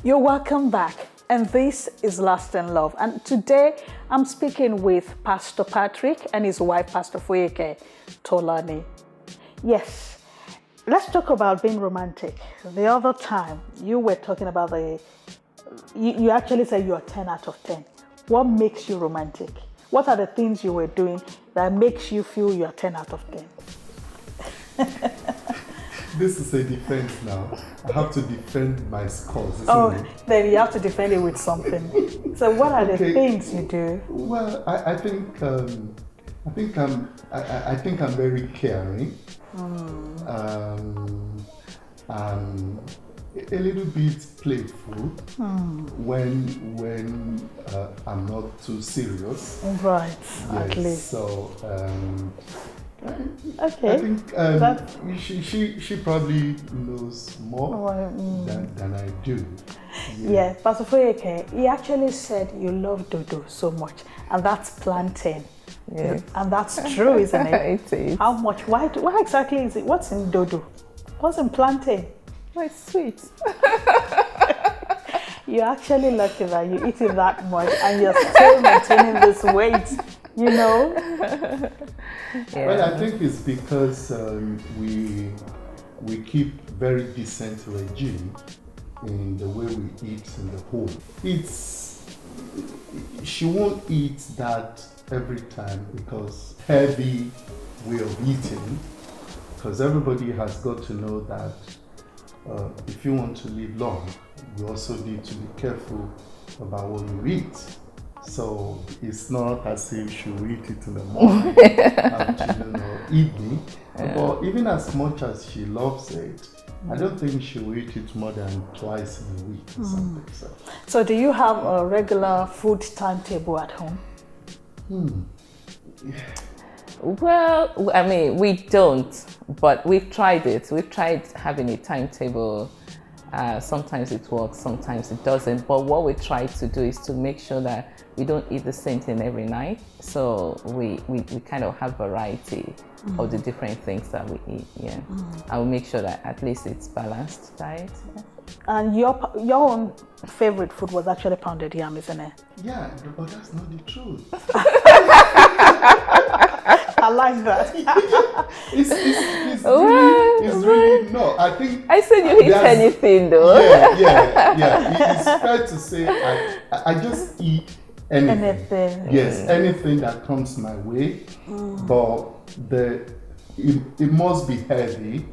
You're welcome back, and this is Last in Love. And today I'm speaking with Pastor Patrick and his wife, Pastor Foyeke, Tolani. Yes, let's talk about being romantic. The other time you were talking about you actually said you're 10 out of 10. What makes you romantic? What are the things you were doing that makes you feel you're 10 out of 10? This is a defense now. I have to defend my scores, isn't it? Then you have to defend it with something. So what are the things you do? Well, I think I'm very caring. I'm a little bit playful when I'm not too serious. Right, yes, at least. So okay. I think she probably knows more than I do. Yeah, Pastor Foyeke, he actually said you love dodo so much, and that's plantain. Yeah. And that's true, isn't it? It is. How much? Why exactly is it? What's in dodo? What's in plantain? Oh, it's sweet. You're actually lucky that you eat it that much and you're still maintaining this weight, you know? Yeah. Well, I think it's because we keep very decent regime in the way we eat in the home. She won't eat that every time because heavy way of eating, because everybody has got to know that if you want to live long, you also need to be careful about what you eat. So it's not as if she will eat it in the morning after evening. Yeah. But even as much as she loves it, I don't think she will eat it more than twice in a week or something. So do you have a regular food timetable at home? Well, I mean, we don't, but we've tried it. We've tried having a timetable. Sometimes it works, sometimes it doesn't. But what we try to do is to make sure that we don't eat the same thing every night. So we kind of have variety of the different things that we eat. Yeah, I will make sure that at least it's balanced diet. Yeah. And your own favorite food was actually pounded yam, isn't it? Yeah, but that's not the truth. I like that. It's really no. I think I said you eat anything though. Yeah. It's fair to say I just eat anything. Yes, anything that comes my way. But it must be heavy.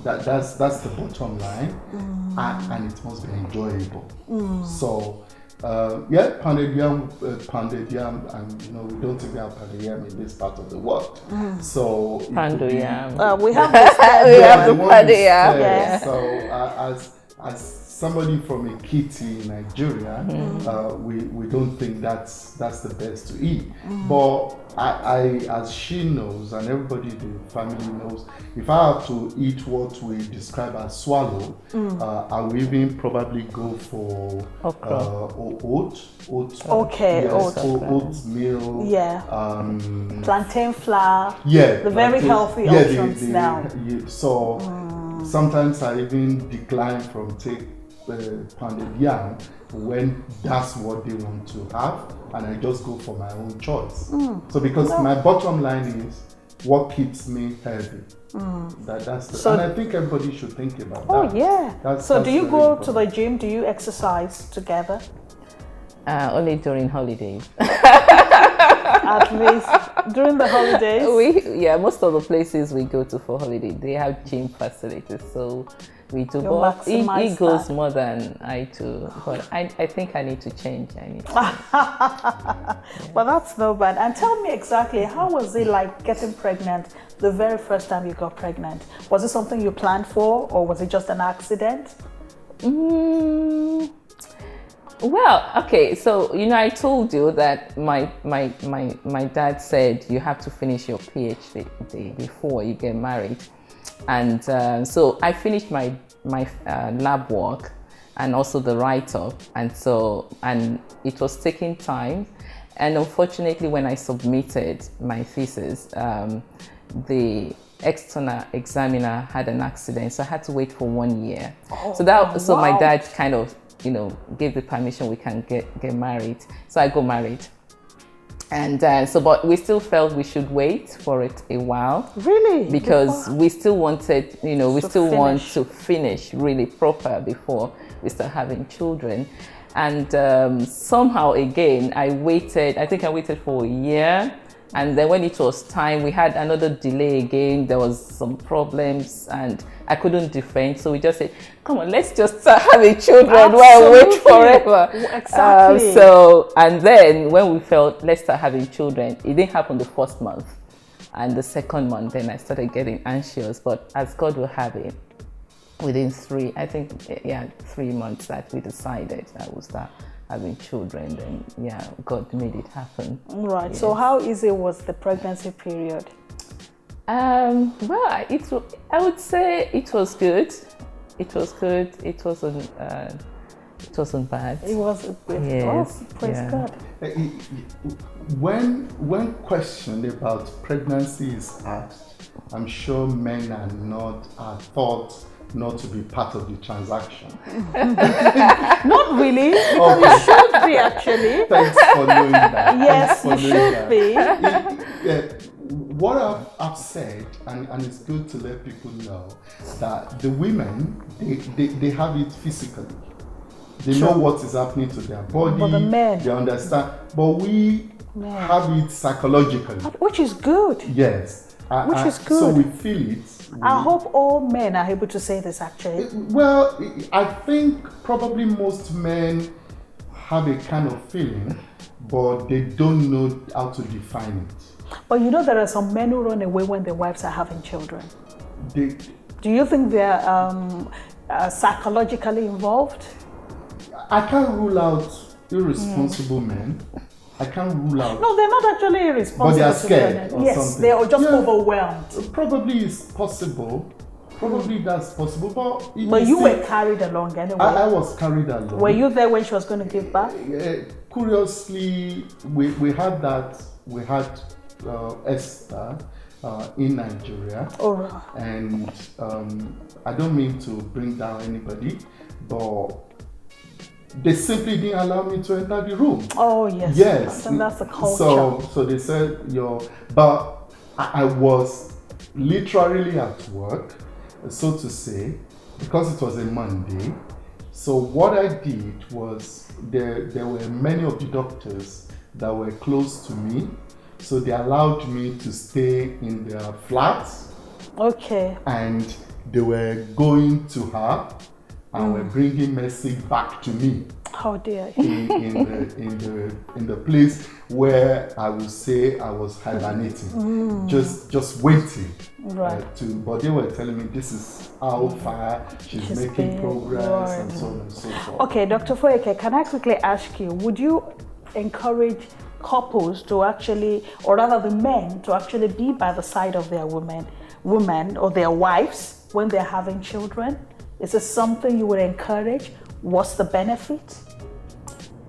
That's the bottom line, and it must be enjoyable. So. Pounded yam, and we don't even have pounded yam in this part of the world. So pounded yam. We have the pounded yam. Yeah. So as somebody from Ekiti, Nigeria, we don't think that's the best to eat. But I, as she knows, and everybody in the family knows, if I have to eat what we describe as swallow, I will even probably go for oats. Okay, oatmeal. Yeah. Plantain flour. Yeah. The very healthy options now. So sometimes I even decline from take pounded yam when that's what they want to have, and I just go for my own choice. So because my bottom line is what keeps me healthy. And I think everybody should think about that. Oh yeah. So do you go to the gym? Do you exercise together? Only during holidays. At least during the holidays? Most of the places we go to for holiday, they have gym facilities, so we do. But he goes more than I do, but I think I need to change. Well, that's no bad. And tell me exactly, how was it like getting pregnant the very first time you got pregnant? Was it something you planned for, or was it just an accident? Well, okay, so I told you that my dad said you have to finish your PhD before you get married, and so I finished my lab work and also the write-up, and it was taking time, and unfortunately when I submitted my thesis, the external examiner had an accident, so I had to wait for 1 year. My dad kind of gave the permission we can get married. So I got married. And but we still felt we should wait for it a while. Really? Because we still wanted, we still want to finish really proper before we start having children. And somehow again, I think I waited for a year. And then when it was time, we had another delay again. There was some problems and I couldn't defend. So we just said, come on, let's just start having children while we wait forever. Exactly. And then when we felt, let's start having children, it didn't happen the first month. And the second month, then I started getting anxious. But as God will have it, within 3 months that we decided that we'll start having children, then God made it happen. Right. Yes. So how easy was the pregnancy period? Well, I would say it was good. It was good. It wasn't bad. It was good. Yes. Oh, praise God. When questioned about pregnancy is asked, I'm sure men are thought not to be part of the transaction. Not really. Okay. You should be, actually. Thanks for knowing that. Yes, you should be. What I've said, and it's good to let people know, that the women, they have it physically. They know what is happening to their body. But the men, they understand. But we have it psychologically. Which is good. Yes. Which is good. So we feel it. I hope all men are able to say this, actually. Well, I think probably most men have a kind of feeling, but they don't know how to define it. But there are some men who run away when their wives are having children. Do you think they're psychologically involved? I can't rule out irresponsible men. I can't rule out. No, they're not actually irresponsible. But they are scared or yes, something. they are just overwhelmed. Probably it's possible. Probably that's possible. But you were carried along anyway. I was carried along. Were you there when she was going to give birth? Curiously, we had that. We had Esther in Nigeria. Oh, right. And I don't mean to bring down anybody, but they simply didn't allow me to enter the room. Oh, yes. Yes. And that's the culture. So they said, but I was literally at work, so to say, because it was a Monday. So what I did was, there were many of the doctors that were close to me. So they allowed me to stay in their flats. Okay. And they were going to her and were bringing message back to me. How dare in the place where I would say I was hibernating, just waiting. Right. But they were telling me this is how far she's making progress and so on and so forth. Okay, Dr. Foyeke, can I quickly ask you, would you encourage couples to actually, or rather the men, to actually be by the side of their women or their wives when they're having children? Is this something you would encourage? What's the benefit?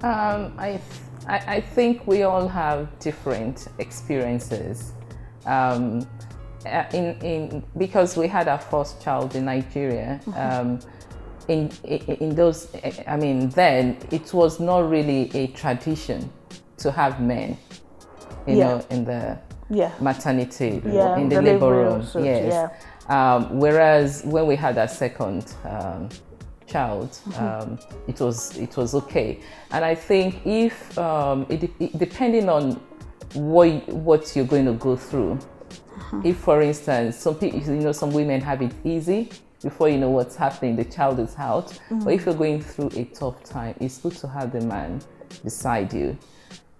I think we all have different experiences. Because we had our first child in Nigeria, then it was not really a tradition to have men, in the maternity, in the labor room. Yes. Whereas when we had our second child, it was okay. And I think if depending on what you're going to go through, if for instance some people, some women have it easy, before you know what's happening, the child is out. But if you're going through a tough time, it's good to have the man beside you.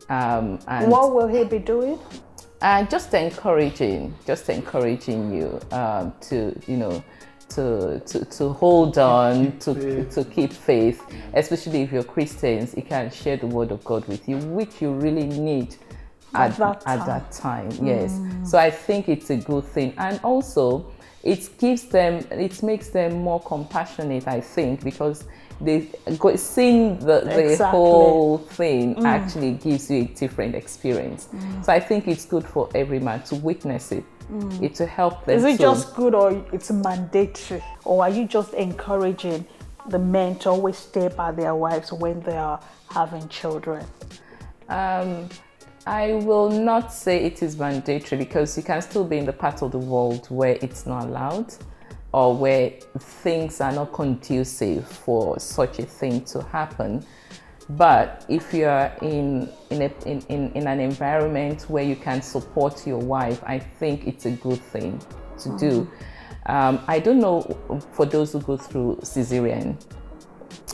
And what will he be doing? Just encouraging you to hold on, to keep faith, especially if you're Christians. He can share the word of God with you, which you really need at that time. Yes. So I think it's a good thing, and also it makes them more compassionate, I think, because seeing the whole thing actually gives you a different experience. So I think it's good for every man to witness it. It to help them. Is it just good, or it's mandatory, or are you just encouraging the men to always stay by their wives when they are having children? I will not say it is mandatory, because you can still be in the part of the world where it's not allowed, or where things are not conducive for such a thing to happen. But if you are in an environment where you can support your wife, I think it's a good thing to do. I don't know for those who go through cesarean.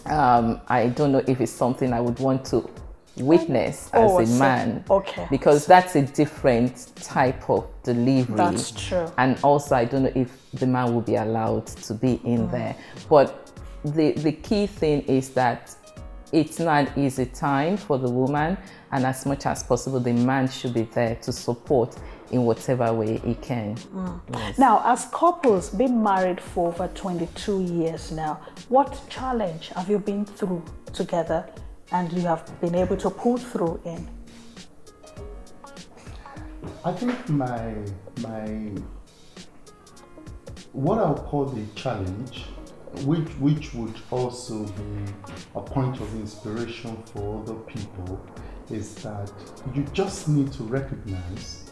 I don't know if it's something I would want to witness as a man, because that's a different type of delivery. That's true. And also, I don't know if the man will be allowed to be in there. But the key thing is that it's not an easy time for the woman, and as much as possible, the man should be there to support in whatever way he can. Yes. Now, as couples, been married for over 22 years now, what challenge have you been through together and you have been able to pull through in? I think what I'll call the challenge, which would also be a point of inspiration for other people, is that you just need to recognize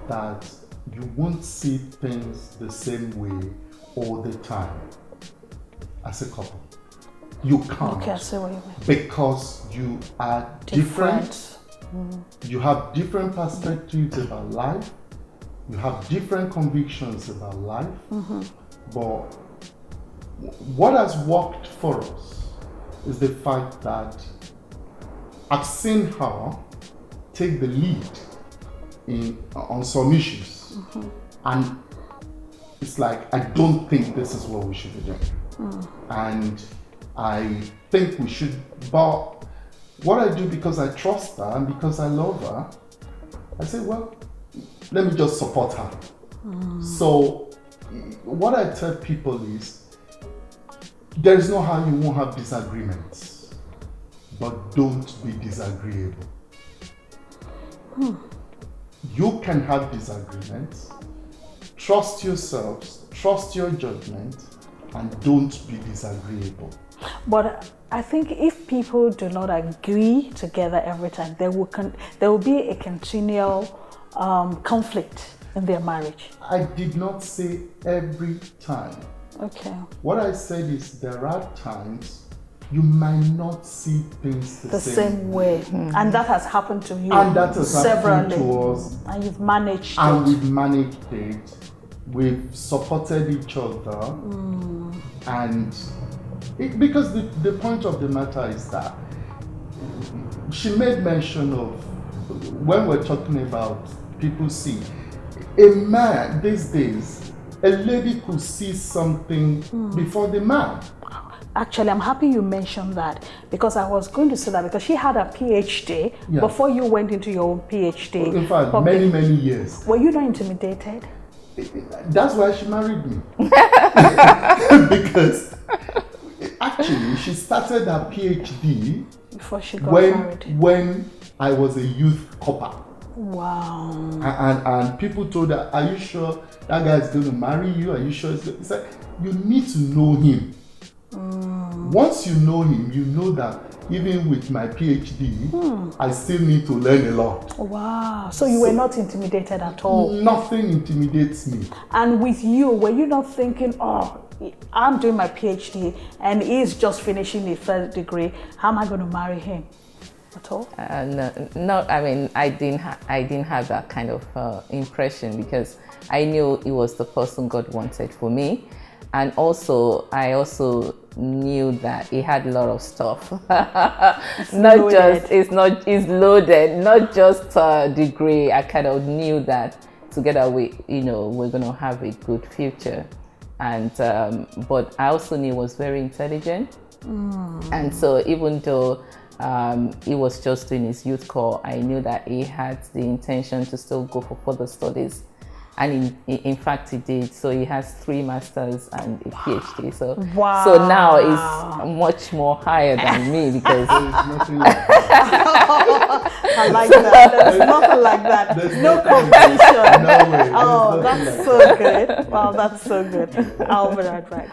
that you won't see things the same way all the time as a couple. You can't. Okay, I see what you mean. Because you are different. You have different perspectives about life. You have different convictions about life. But what has worked for us is the fact that I've seen her take the lead on some issues. And it's like, I don't think this is what we should be doing. And I think we should, but what I do, because I trust her and because I love her, I say, well, let me just support her. So what I tell people is, there is no how you won't have disagreements, but don't be disagreeable. You can have disagreements, trust yourselves, trust your judgment, and don't be disagreeable. But I think if people do not agree together every time, there will be a continual conflict in their marriage. I did not say every time. Okay. What I said is there are times you might not see things the same way. And that has happened to you. And that has happened to us. And you've managed and we've managed it. We've supported each other. And because the point of the matter is that she made mention of, when we're talking about people see, a man these days, a lady could see something before the man. Actually, I'm happy you mentioned that, because I was going to say that, because she had a PhD before you went into your own PhD. In fact, many years. Were you not intimidated? That's why she married me. Because actually, she started her PhD before she got married. When I was a youth copper. Wow. And people told her, are you sure that guy is going to marry you? Are you sure? It's like, you need to know him. Once you know him, you know that even with my PhD, I still need to learn a lot. Wow. So you were not intimidated at all? Nothing intimidates me. And with you, were you not thinking, oh, I'm doing my PhD and he's just finishing his third degree, how am I going to marry him? At all? No, I mean, I didn't have that kind of impression, because I knew it was the person God wanted for me. And also, I also knew that he had a lot of stuff. It's loaded, not just a degree. I kind of knew that together we're going to have a good future. And but I also knew he was very intelligent. And so even though he was just doing his youth corps, I knew that he had the intention to still go for further studies. And in fact, he did. So he has 3 masters and a PhD. So so now he's much more higher than me, because nothing like that. I like that. There's nothing like that. There's no competition. No way. Oh, that's so good. Wow, that's so good. I'll be right back.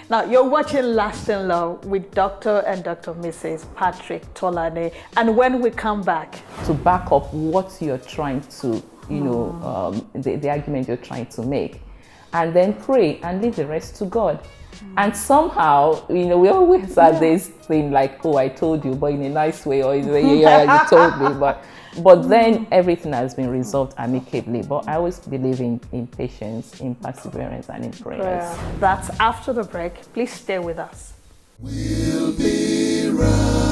Now, you're watching Lasting Love with Dr. and Dr. Mrs. Patrick Tolani. And when we come back, to back up what you're trying to, you know, the argument you're trying to make, and then pray and leave the rest to God. And somehow, you know, we always have this thing like, oh, I told you, but in a nice way, or in the way, yeah, you told me, but then everything has been resolved amicably. But I always believe in patience, in perseverance, and in prayers. that's after the break. Please stay with us. We'll be right